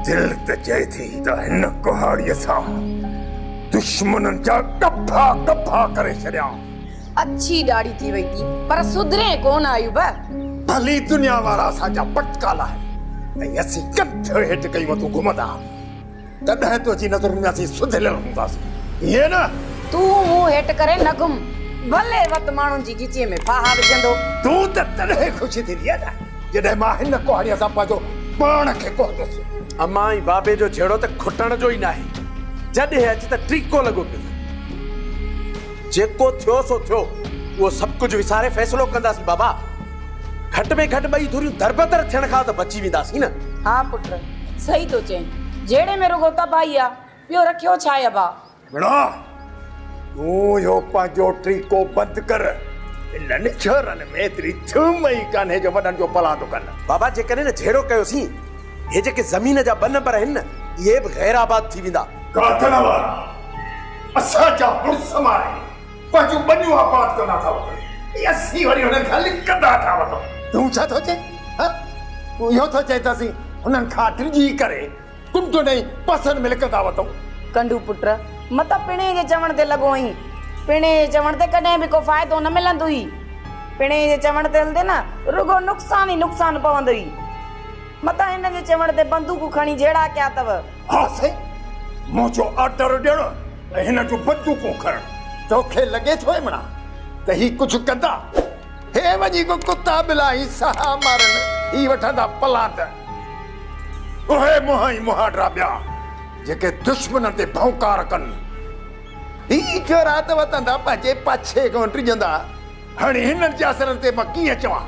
दिल त चए थी त हिन कुहाड़ीअ सां दुश्मननि जा कफ़ा कफ़ा करे छॾिया। अच्छी दाढ़ी थी वई थी पर सुधरे कोन आयुब। भली दुनिया वारा असांजा पटकाला आहिनि ऐं असीं कंठ हेठि कई वतूं घुमंदा तॾहिं तुंहिंजी नज़रुनि में असीं सुधिलियल हूंदासीं ईअं न। तूं मुंहुं हेठि करे न घुम भले वत माण्हुनि जी गिचीअ में फाहा विझंदो। तूं त तॾहिं ख़ुशी थींदी आहे न जॾहिं मां हिन कुहाड़ीअ सां पंहिंजो पाण खे कोसुसि। अम्मा ऐं बाबे जो झेड़ो त खुटण जो ई नाहे। जॾहिं अच त ट्रीको लॻो पियो। जेको थियो सो थियो उहो सभु कुझु विसारे फ़ैसिलो कंदासीं बाबा। घटि में घटि ॿई धुरियूं दरबदर थियण खां त बची वेंदासीं न। हा पुट सही तो चईं। जेड़े में रुगो तबाही आ ॿियो रखियो छा आहे बा। भेणा तूं यो पंहिंजो ट्रीको बंदि कर। इन्हनि छोरनि में एतिरी थूम ई कान्हे जो वॾनि जो पलांदो कनि। बाबा जेकॾहिं न झेड़ो कयोसीं हे जेके ज़मीन जा ॿ नंबर आहिनि न इहे बि गैर आबाद थी वेंदा। काथन वारा असांजा मुड़ुस मारे पंहिंजूं ॿनियूं आबाद कंदा था वठनि असीं वरी हुननि खां लिकंदा था वठूं। तूं छा थो चए? तूं इहो थो चए त असीं हुननि खां डिॼी करे कुंड ॾेई पसंदि में लिकंदा वठूं? कंडू पुट मत पिणे जे चवण ते लॻो आई। पिणे जे चवण ते कॾहिं बि को फ़ाइदो न मिलंदो ई। पिणे जे चवण ते हलंदे न रुगो नुक़सान ई नुक़सान पवंदो ई। मत हिन जे चवण ते बंदूक खणी जहिड़ा कया अथव। हा साईं मुंहिंजो ऑर्डर ॾियण ऐं हिन जूं बंदूकूं खणण तोखे लॻे थो मना त ही कुझु कंदा? हे वञी को कुता बिला ही साह मारनि ही वठंदा पलांत। उहे मुंहां ई मुहाडरा ॿिया जेके दुश्मन ते भौंकार कनि ही चोरा त वतंदा पंहिंजे पाछे खां टिजंदा। हाणे हिननि जे असरनि ते मां कीअं चवां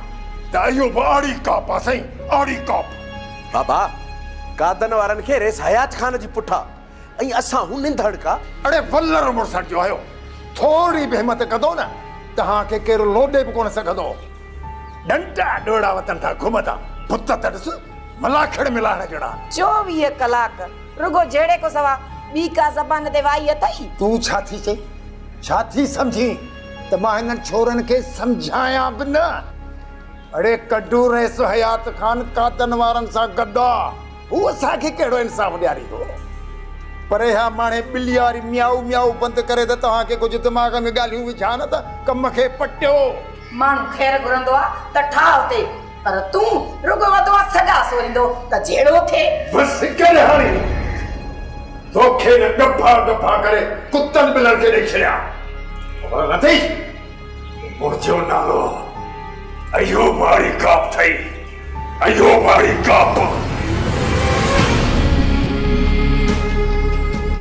त इहो बि आड़ी काप आहे साईं आड़ी काप। बाबा कादन वारनि खे रेस हयात खान जी पुठा ऐं असां हूं निंधड़ का। अड़े वल्लर मुड़सण जो आयो थोड़ी बि हिम्मत कंदो न तव्हांखे केरु लोॾे बि कोन सघंदो। डंडा डोड़ा वतन था घुमंदा भुत त ॾिस मलाखड़ मिलाइण जहिड़ा। 24 कलाक रुगो जहिड़े को सवा ॿी का ज़बान ते वाई अथई। तूं छा थी चई? छा थी सम्झी त मां हिननि छोरनि खे सम्झायां बि न? अड़े कड्डू रेस हयात खान कातन वारनि सां गॾु आहे। हू असांखे कहिड़ो इंसाफ़ ॾियारींदो? पर हा माणे ॿिली वारी मियाऊ मियाऊ बंदि करे त तव्हांखे कुझु दिमाग़ में ॻाल्हियूं विझा न त कम खे पटियो। माण्हू ख़ैर घुरंदो आहे त ठाह ते पर तूं रुगो वधो आहे सॼा सोरींदो त जहिड़ो थिए। बसि करे हाणे तोखे न गफ़ा गफ़ा करे कुतनि ॿिलनि खे ॾेई छॾिया। ख़बर न अथई मुंहिंजो नालो अयूब वारी काप अथई। अयूब वारी काप।